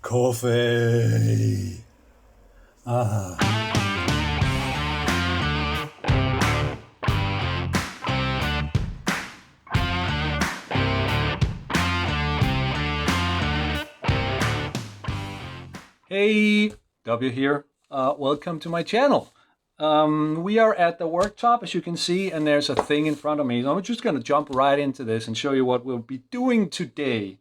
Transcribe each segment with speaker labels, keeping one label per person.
Speaker 1: Coffee.
Speaker 2: Hey, W here. Welcome to my channel. We are at the worktop, as you can see, and there's a thing in front of me. So I'm just going to jump right into this and show you what we'll be doing today.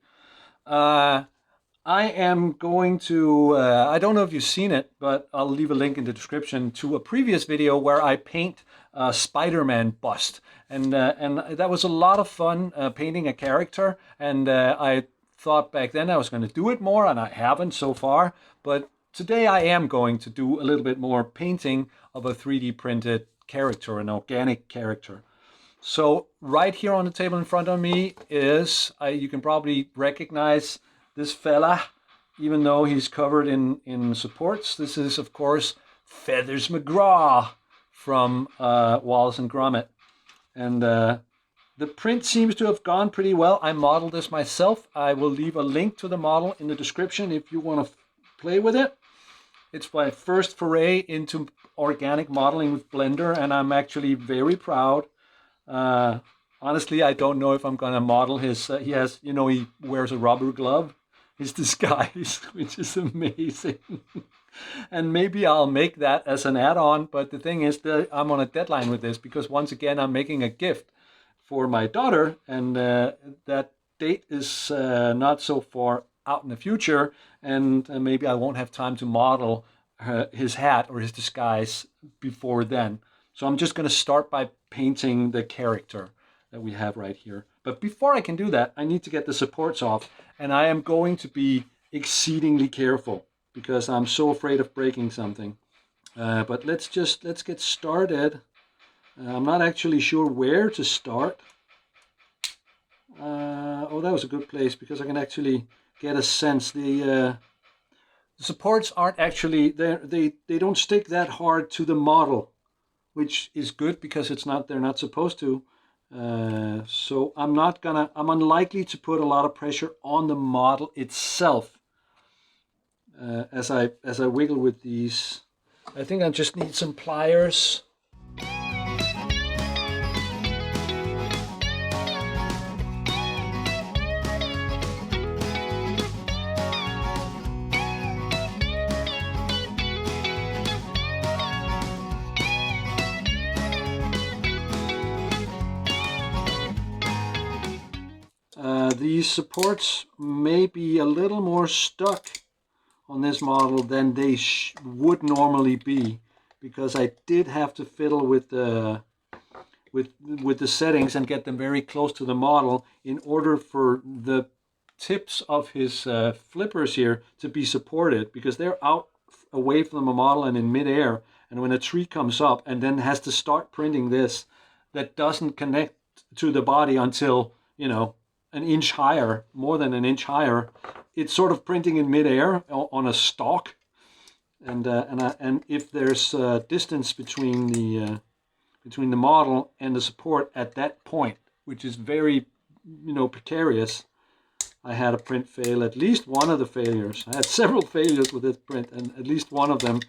Speaker 2: I am going to, I don't know if you've seen it, but I'll leave a link in the description to a previous video where I paint a Spider-Man bust. And that was a lot of fun painting a character. And I thought back then I was going to do it more, and I haven't so far. But today I am going to do a little bit more painting of a 3D printed character, an organic character. So right here on the table in front of me is, you can probably recognize this fella, even though he's covered in supports. This is, of course, Feathers McGraw from Wallace and Gromit. And the print seems to have gone pretty well. I modeled this myself. I will leave a link to the model in the description if you want to play with it. It's my first foray into organic modeling with Blender, and I'm actually very proud. Honestly, I don't know if I'm going to model his, he has, you know, he wears a rubber glove, his disguise, which is amazing. And maybe I'll make that as an add-on, but the thing is that I'm on a deadline with this because once again, I'm making a gift for my daughter, and that date is not so far out in the future, and maybe I won't have time to model his hat or his disguise before then. So I'm just going to start by painting the character that we have right here. But before I can do that, I need to get the supports off, and I am going to be exceedingly careful because I'm so afraid of breaking something. But let's get started. I'm not actually sure where to start. Oh, that was a good place because I can actually get a sense. The supports aren't actually, they don't stick that hard to the model, which is good because they're not supposed to. So I'm unlikely to put a lot of pressure on the model itself as I wiggle with these. I think I just need some pliers. These supports may be a little more stuck on this model than they would normally be, because I did have to fiddle with the settings and get them very close to the model in order for the tips of his flippers here to be supported, because they're out away from the model and in midair, and when a tree comes up and then has to start printing this that doesn't connect to the body until, you know, an inch higher, more than an inch higher, it's sort of printing in midair on a stalk, and if there's distance between the model and the support at that point, which is very, you know, precarious, I had a print fail. At least one of the failures. I had several failures with this print, and at least one of them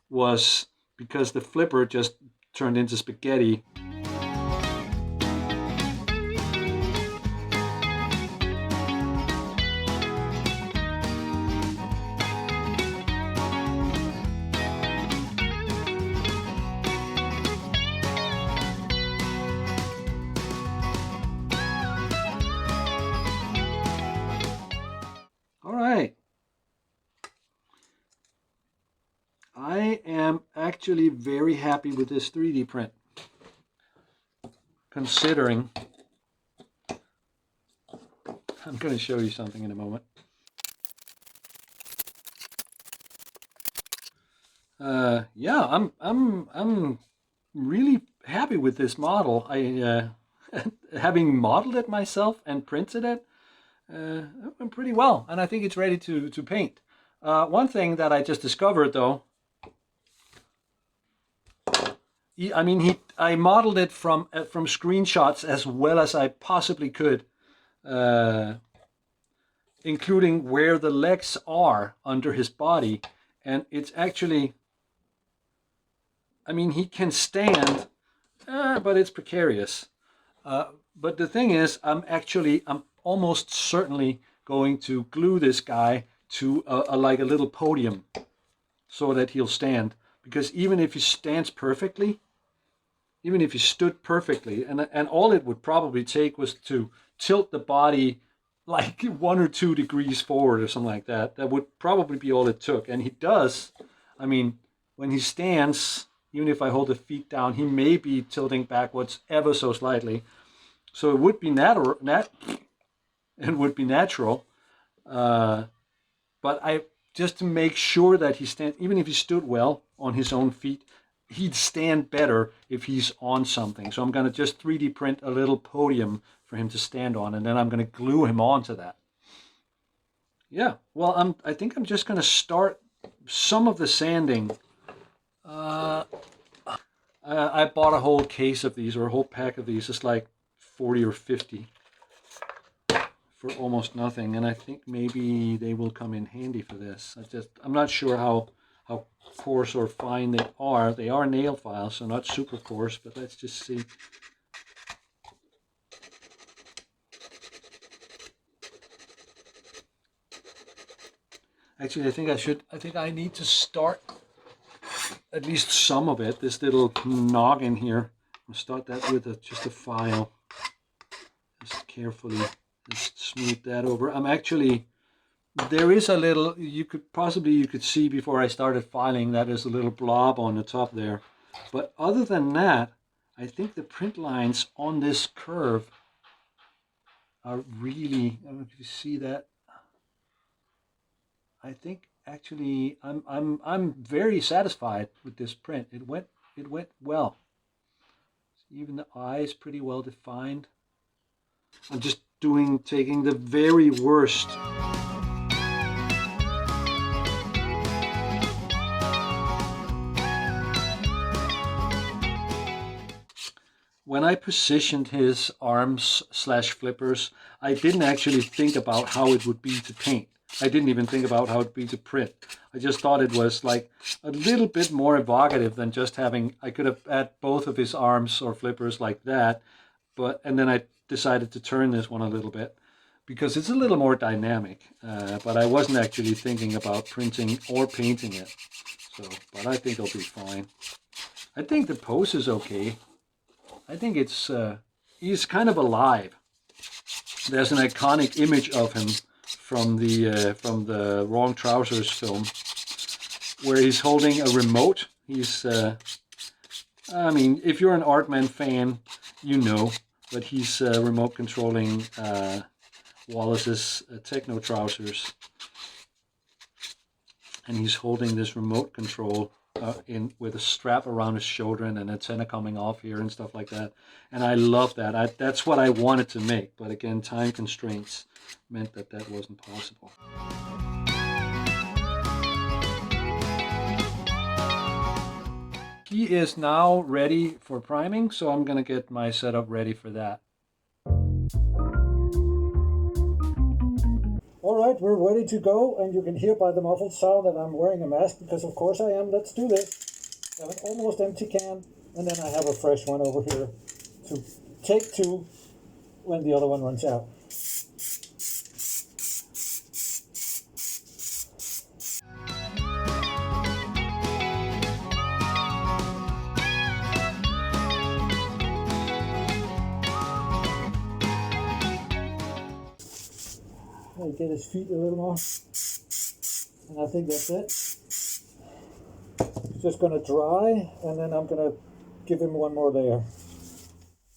Speaker 2: was because the flipper just turned into spaghetti. I am actually very happy with this 3D print, considering, I'm going to show you something in a moment. Yeah, I'm really happy with this model. I having modeled it myself and printed it, went pretty well, and I think it's ready to paint. One thing that I just discovered, though, I modeled it from screenshots as well as I possibly could. including where the legs are under his body. And it's actually, I mean, he can stand, but it's precarious. But the thing is, I'm almost certainly going to glue this guy to like a little podium so that he'll stand. Because even if he stands perfectly, even if he stood perfectly, and all it would probably take was to tilt the body like 1 or 2 degrees forward or something like that. That would probably be all it took. And he does. I mean, when he stands, even if I hold the feet down, he may be tilting backwards ever so slightly. So it would be natural. But I just to make sure that he stands, even if he stood well on his own feet, he'd stand better if he's on something. So I'm going to just 3D print a little podium for him to stand on, and then I'm going to glue him onto that. Yeah, well, I think I'm just going to start some of the sanding. I bought a whole case of these, or a whole pack of these. It's like 40 or 50 for almost nothing, and I think maybe they will come in handy for this. I'm not sure how coarse or fine they are. They are nail files, so not super coarse, but let's just see. Actually, I think I need to start at least some of it. This little noggin here. I'll start that with just a file. Just carefully just smooth that over. There is a little, you could see before I started filing that there's a little blob on the top there. But other than that, I think the print lines on this curve are really, I don't know if you see that. I think actually I'm very satisfied with this print. It went well. Even the eye is pretty well defined. I'm just taking the very worst. When I positioned his arms / flippers, I didn't actually think about how it would be to paint. I didn't even think about how it would be to print. I just thought it was like a little bit more evocative than just having, I could have had both of his arms or flippers like that, and then I decided to turn this one a little bit because it's a little more dynamic, but I wasn't actually thinking about printing or painting it. But I think it'll be fine. I think the pose is okay. I think he's kind of alive. There's an iconic image of him from the Wrong Trousers film, where he's holding a remote. I mean, if you're an Aardman fan, you know, but he's remote controlling Wallace's techno trousers, and he's holding this remote control with a strap around his shoulder and an antenna coming off here and stuff like that. And I love that. That's what I wanted to make, but again, time constraints meant that wasn't possible. He is now ready for priming, so I'm going to get my setup ready for that.
Speaker 1: All right, we're ready to go, and you can hear by the muffled sound that I'm wearing a mask, because of course I am. Let's do this. I have an almost empty can, and then I have a fresh one over here to take to when the other one runs out. I'll get his feet a little more, and I think that's it. It's just going to dry, and then I'm going to give him one more layer.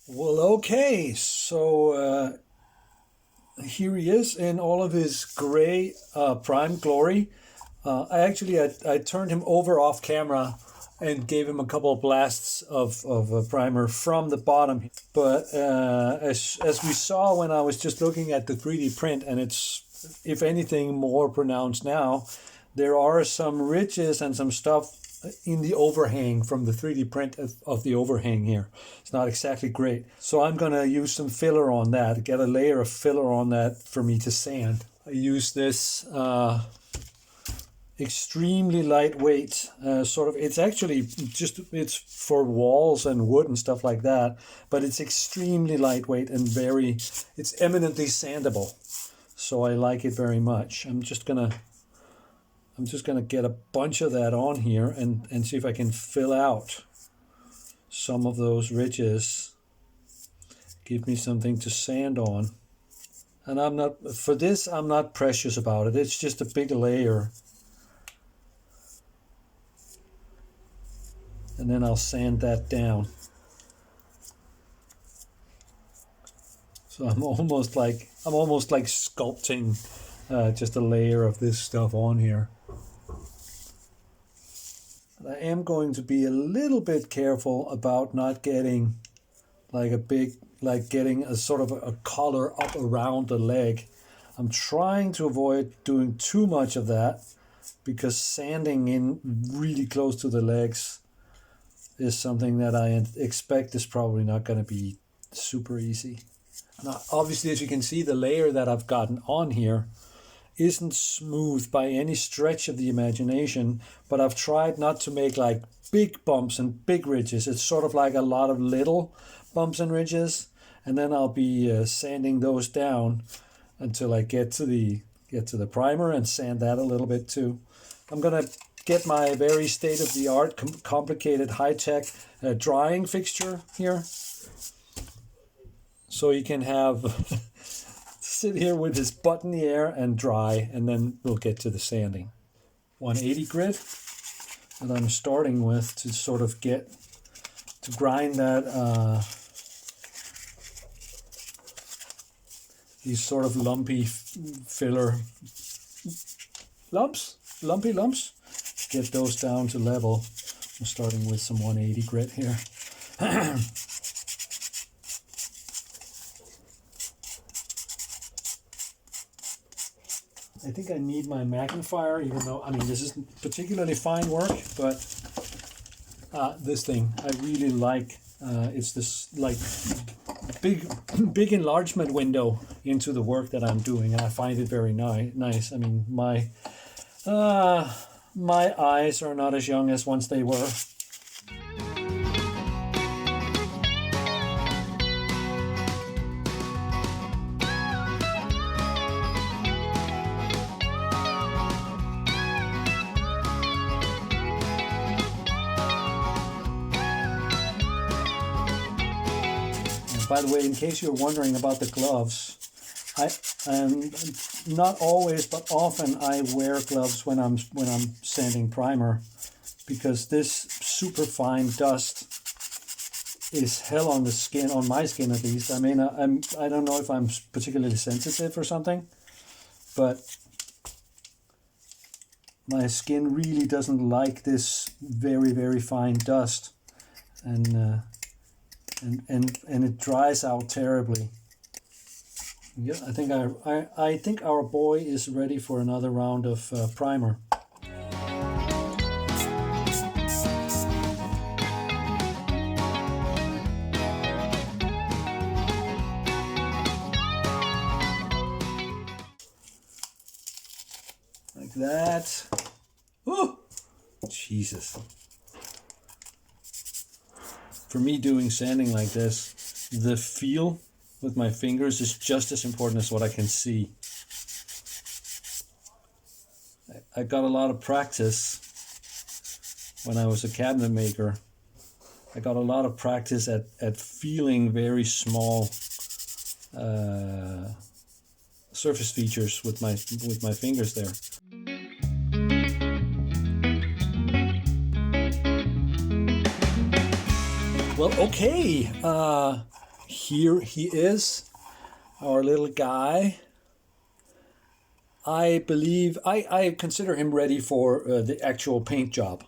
Speaker 2: Well, okay, so here he is in all of his gray prime glory. I turned him over off camera and gave him a couple of blasts of primer from the bottom. But as we saw when I was just looking at the 3D print, and it's, if anything, more pronounced now, there are some ridges and some stuff in the overhang from the 3D print of the overhang here. It's not exactly great. So I'm going to use some filler on that, get a layer of filler on that for me to sand. I use this extremely lightweight sort of, it's actually just, it's for walls and wood and stuff like that, but it's extremely lightweight and it's eminently sandable. So I like it very much. I'm just gonna get a bunch of that on here and see if I can fill out some of those ridges. Give me something to sand on. And I'm not precious about it. It's just a big layer. And then I'll sand that down. So I'm almost like sculpting just a layer of this stuff on here. But I am going to be a little bit careful about not getting getting a sort of a collar up around the leg. I'm trying to avoid doing too much of that because sanding in really close to the legs is something that I expect is probably not going to be super easy. Now, obviously, as you can see, the layer that I've gotten on here isn't smooth by any stretch of the imagination, but I've tried not to make like big bumps and big ridges. It's sort of like a lot of little bumps and ridges, and then I'll be sanding those down until I get to the primer and sand that a little bit too. I'm gonna get my very state-of-the-art, complicated, high-tech drying fixture here, so you can have sit here with his butt in the air and dry, and then we'll get to the sanding. 180 grit that I'm starting with to sort of get to grind that these sort of lumpy filler lumpy lumps, get those down to level. I'm starting with some 180 grit here. I think I need my magnifier, even though, I mean, this isn't particularly fine work, but this thing I really like. It's this like big enlargement window into the work that I'm doing, and I find it very nice. I mean, my eyes are not as young as once they were. By the way, in case you're wondering about the gloves, not always, but often I wear gloves when I'm sanding primer, because this super fine dust is hell on the skin, on my skin at least. I mean, I don't know if I'm particularly sensitive or something, but my skin really doesn't like this very, very fine dust, and it dries out terribly. Yeah, I think our boy is ready for another round of primer. Like that. Oh, Jesus. For me, doing sanding like this, the feel with my fingers is just as important as what I can see. I got a lot of practice when I was a cabinet maker. I got a lot of practice at feeling very small surface features with my fingers there. Well, okay, here he is, our little guy. I believe, I consider him ready for the actual paint job.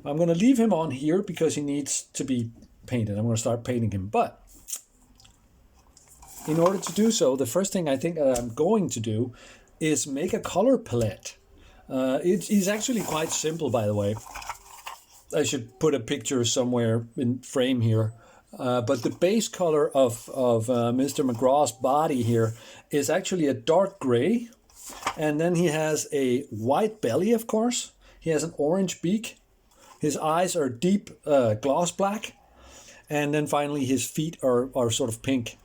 Speaker 2: I'm going to leave him on here because he needs to be painted. I'm going to start painting him. But in order to do so, the first thing I think I'm going to do is make a color palette. It's actually quite simple, by the way. I should put a picture somewhere in frame here But the base color of Mr. McGraw's body here is actually a dark gray. And then he has a white belly, of course. He has an orange beak. His eyes are deep gloss black. And then finally his feet are sort of pink.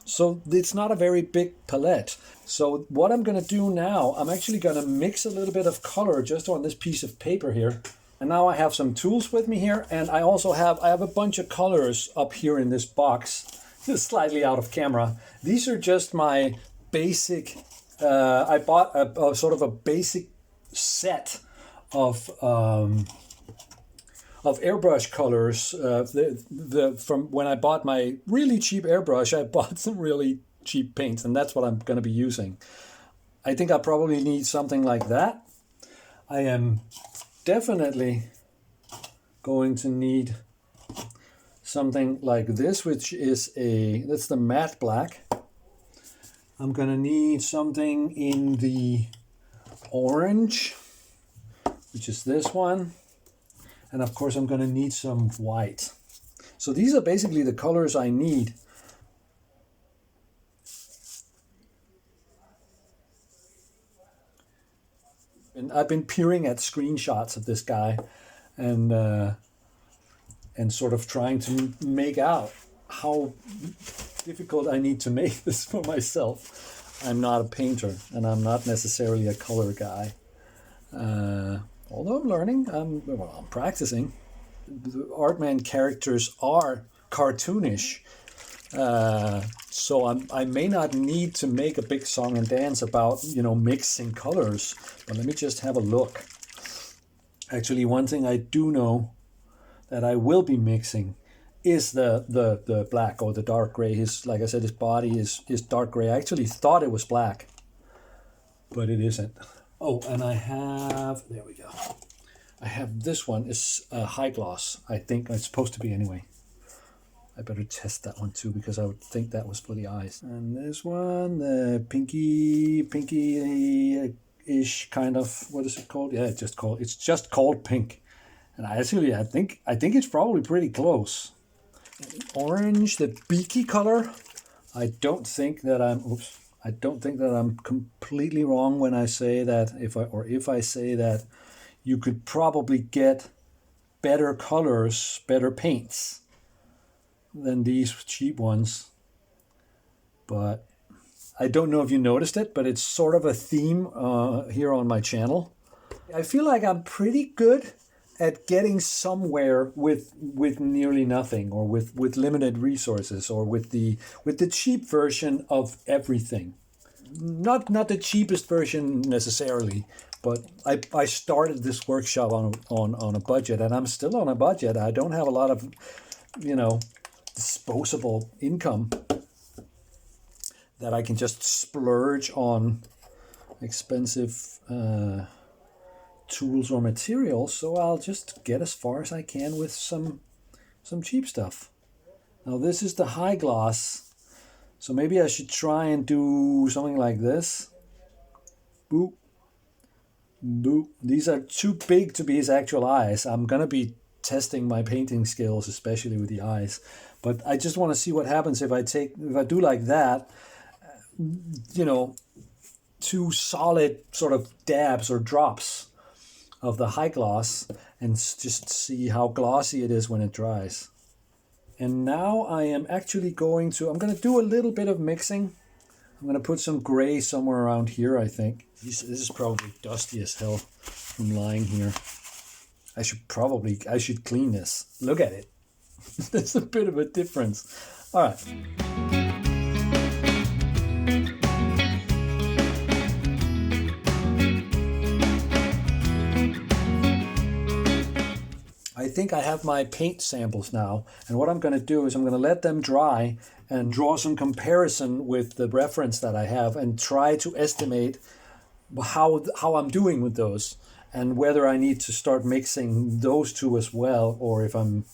Speaker 2: So it's not a very big palette. So what I'm going to do now, I'm actually going to mix a little bit of color just on this piece of paper here. And now I have some tools with me here, and I have a bunch of colors up here in this box, slightly out of camera. These are just my basic, I bought a sort of a basic set of airbrush colors. From when I bought my really cheap airbrush, I bought some really cheap paints, and that's what I'm going to be using. I think I probably need something like that. I am definitely going to need something like this, which is that's the matte black. I'm going to need something in the orange, which is this one. And of course, I'm going to need some white. So these are basically the colors I need. And I've been peering at screenshots of this guy and sort of trying to make out how difficult I need to make this for myself. I'm not a painter, and I'm not necessarily a color guy. Although I'm learning, I'm practicing. The Artman characters are cartoonish, so I may not need to make a big song and dance about mixing colors. But let me just have a look. Actually, one thing I do know that I will be mixing is the black or the dark gray. Like I said, his body is dark gray. I actually thought it was black, but it isn't. Oh, and there we go. I have this one, is high gloss. I think it's supposed to be anyway. I better test that one too, because I would think that was for the eyes. And this one, the pinky-ish kind of, what is it called? Yeah, it's just called pink. And I think it's probably pretty close. Orange, the beaky color. I don't think that I'm completely wrong when I say that if I say that you could probably get better colors, better paints than these cheap ones. But I don't know if you noticed it, but it's sort of a theme here on my channel. I feel like I'm pretty good at getting somewhere with nearly nothing, or with limited resources, or with the cheap version of everything. Not the cheapest version necessarily, but I started this workshop on a budget, and I'm still on a budget. I don't have a lot of disposable income that I can just splurge on expensive tools or materials, so I'll just get as far as I can with some cheap stuff. Now this is the high gloss, so maybe I should try and do something like this. Boop, boop. These are too big to be his actual eyes. I'm gonna be testing my painting skills, especially with the eyes, but I just want to see what happens if I do like that. Two solid sort of dabs or drops of the high gloss, and just see how glossy it is when it dries. And now I am actually going to do a little bit of mixing. I'm going to put some gray somewhere around here, I think. This is probably dusty as hell from lying here. I should clean this. Look at it. There's a bit of a difference. All right. I think I have my paint samples now, and what I'm going to do is I'm going to let them dry and draw some comparison with the reference that I have, and try to estimate how I'm doing with those, and whether I need to start mixing those two as well, or if I'm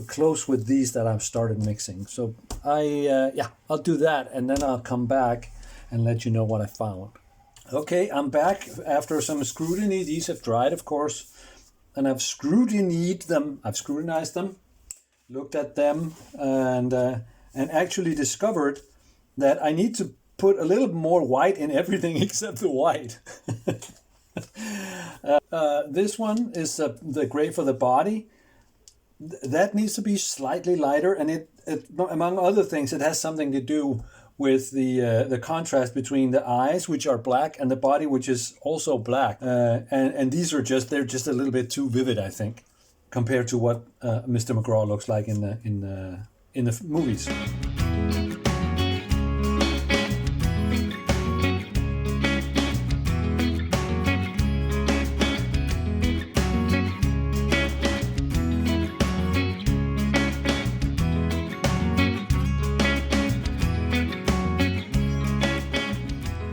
Speaker 2: close with these that I've started mixing. So I'll do that, and then I'll come back and let you know what I found. Okay, I'm back after some scrutiny. These have dried, of course, and I've scrutinized them. looked at them, and actually discovered that I need to put a little more white in everything except the white. This one is the gray for the body. That needs to be slightly lighter, and it among other things, it has something to do with the contrast between the eyes, which are black, and the body, which is also black. And these are they're just a little bit too vivid, I think, compared to what Mr. McGraw looks like in the movies.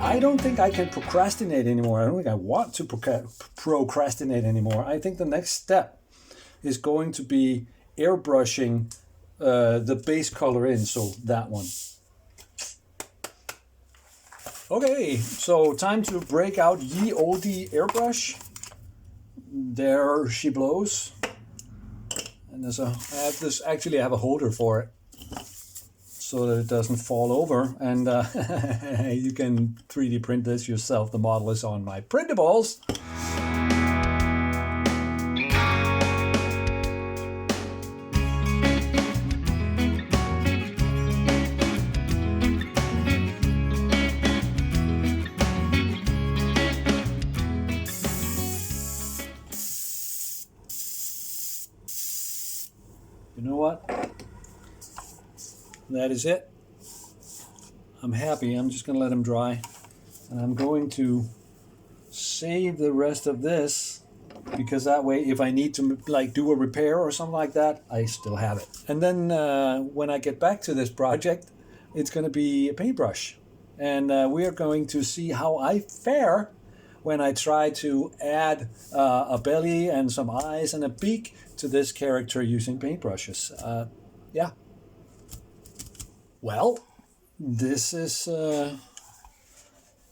Speaker 2: I don't think I can procrastinate anymore. I don't think I want to procrastinate anymore. I think the next step is going to be airbrushing the base color in, so that one. Okay, so time to break out ye olde airbrush. There she blows. And I have a holder for it, so that it doesn't fall over, and you can 3D print this yourself. The model is on my printables. You know what? That is it. I'm happy. I'm just going to let them dry. And I'm going to save the rest of this, because that way, if I need to do a repair or something like that, I still have it. And then when I get back to this project, it's going to be a paintbrush. And we are going to see how I fare when I try to add a belly and some eyes and a beak to this character using paintbrushes. Yeah. Well, this is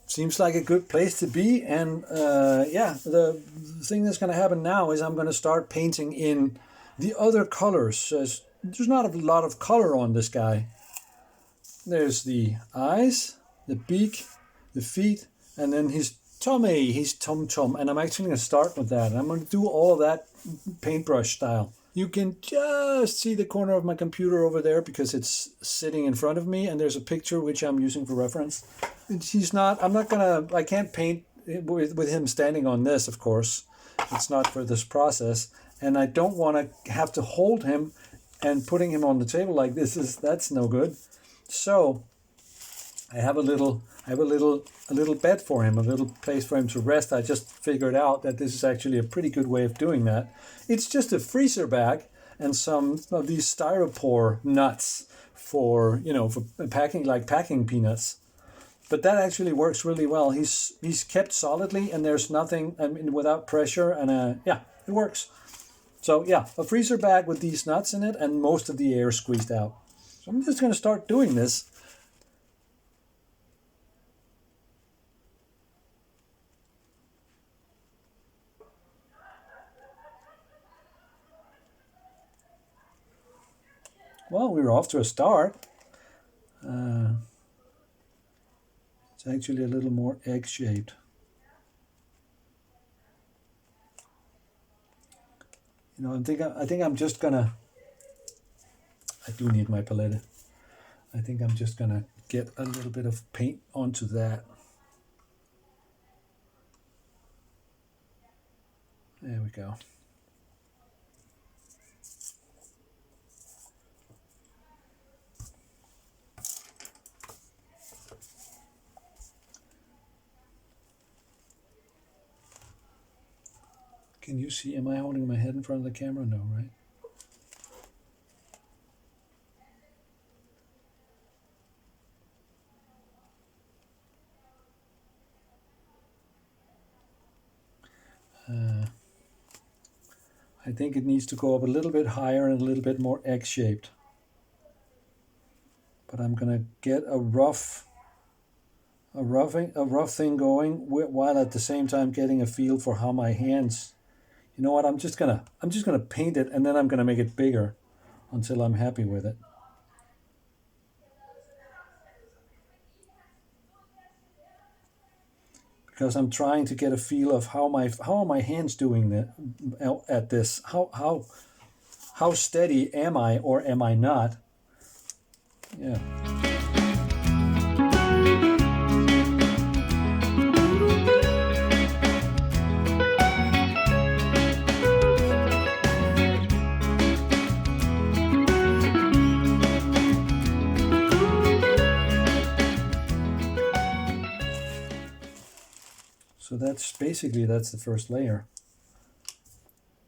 Speaker 2: seems like a good place to be, and the thing that's going to happen now is I'm going to start painting in the other colors. There's not a lot of color on this guy. There's the eyes, the beak, the feet, and then his tummy, his tum-tum, and I'm actually going to start with that. I'm going to do all of that paintbrush style. You can just see the corner of my computer over there because it's sitting in front of me, and there's a picture which I'm using for reference. I can't paint with him standing on this, of course. It's not for this process, and I don't want to have to hold him and putting him on the table like this. That's no good. So I have a little bed for him, a little place for him to rest. I just figured out that this is actually a pretty good way of doing that. It's just a freezer bag and some of these styropor nuts for packing peanuts. But that actually works really well. He's kept solidly, and there's nothing, without pressure, and it works. So yeah, a freezer bag with these nuts in it and most of the air squeezed out. So I'm just going to start doing this. Well, we're off to a start. It's actually a little more egg-shaped. I think I'm just gonna. I do need my palette. I think I'm just gonna get a little bit of paint onto that. There we go. Can you see, am I holding my head in front of the camera? No, right? I think it needs to go up a little bit higher and a little bit more egg-shaped. But I'm gonna get a rough thing going while at the same time getting a feel for how my hands. You know what? I'm just gonna paint it, and then I'm gonna make it bigger.
Speaker 1: until I'm happy with it. Because I'm trying to get a feel of how are my hands doing at this. How steady am I or am I not? Yeah. So that's the first layer.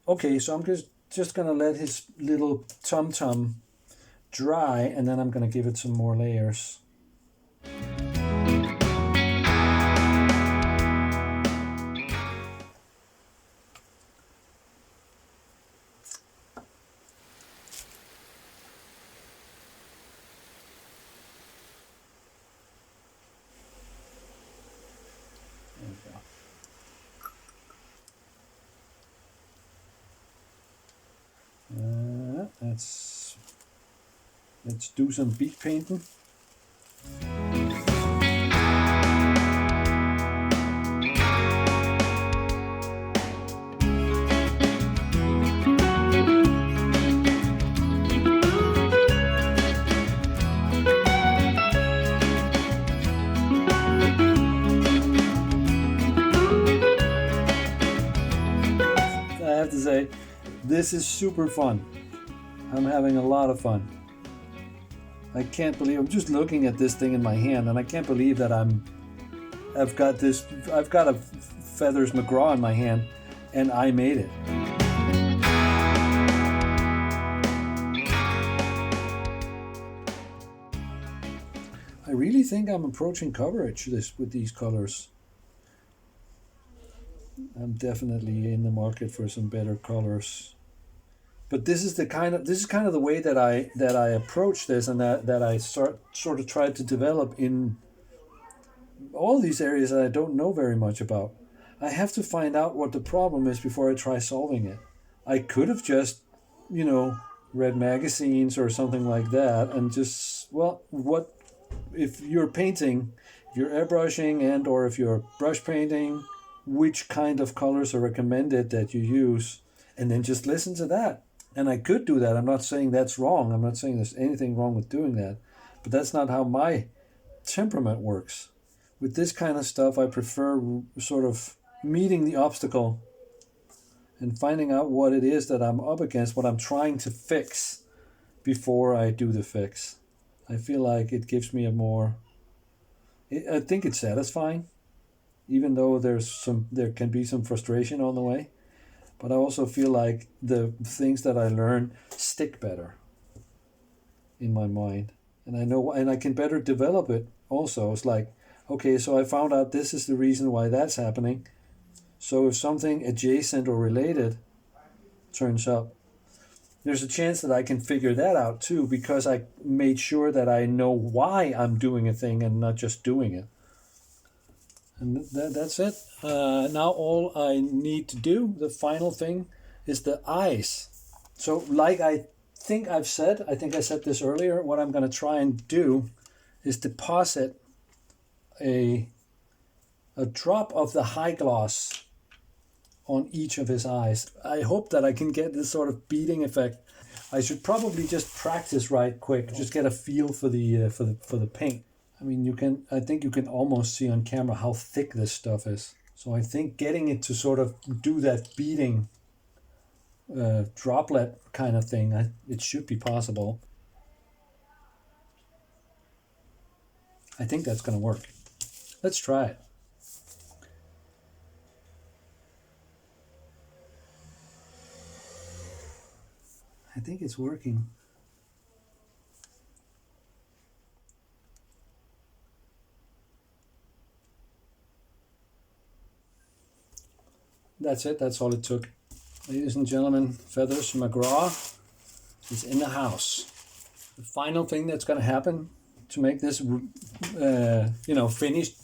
Speaker 1: Okay, so I'm just gonna let his little tum-tum dry, and then I'm gonna give it some more layers. Let's do some bead painting. I have to say, this is super fun. I'm having a lot of fun. I can't believe I'm just looking at this thing in my hand, and I can't believe that I've got a Feathers McGraw in my hand, and I made it. I really think I'm approaching coverage with these colors. I'm definitely in the market for some better colors. But this is kind of the way that I approach this, and that I sort of tried to develop in all these areas that I don't know very much about. I have to find out what the problem is before I try solving it. I could have just, read magazines or something like that, and just, what if you're painting, if you're airbrushing and or if you're brush painting, which kind of colors are recommended that you use, and then just listen to that. And I could do that. I'm not saying that's wrong. I'm not saying there's anything wrong with doing that. But that's not how my temperament works. With this kind of stuff, I prefer sort of meeting the obstacle and finding out what it is that I'm up against, what I'm trying to fix before I do the fix. I feel like it gives me I think it's satisfying, even though there can be some frustration on the way. But I also feel like the things that I learn stick better in my mind. And I know, and I can better develop it also. It's like, okay, so I found out this is the reason why that's happening. So if something adjacent or related turns up, there's a chance that I can figure that out too, because I made sure that I know why I'm doing a thing and not just doing it. And that's it. Now all I need to do, the final thing, is the eyes. So like I think I said this earlier, what I'm going to try and do is deposit a drop of the high gloss on each of his eyes. I hope that I can get this sort of beading effect. I should probably just practice right quick, just get a feel for the paint. I mean, I think you can almost see on camera how thick this stuff is. So I think getting it to sort of do that beading droplet kind of thing, it should be possible. I think that's going to work. Let's try it. I think it's working. That's it. That's all it took. Ladies and gentlemen, Feathers McGraw is in the house. The final thing that's going to happen to make this, finished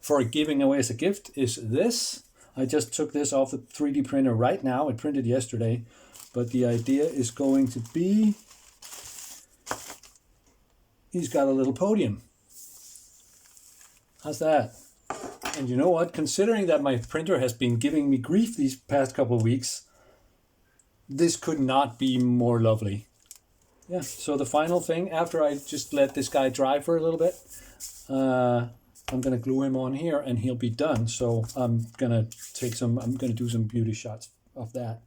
Speaker 1: for giving away as a gift is this. I just took this off the 3D printer right now. It printed yesterday. But the idea is going to be
Speaker 2: he's got a little podium. How's that? And you know what? Considering that my printer has been giving me grief these past couple of weeks, this could not be more lovely. Yeah, so the final thing, after I just let this guy dry for a little bit, I'm going to glue him on here and he'll be done. So I'm going to do some beauty shots of that.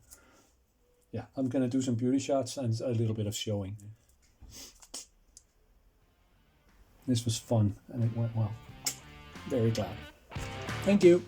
Speaker 2: Yeah, I'm going to do some beauty shots and a little bit of showing. This was fun and it went well. Very glad. Thank you.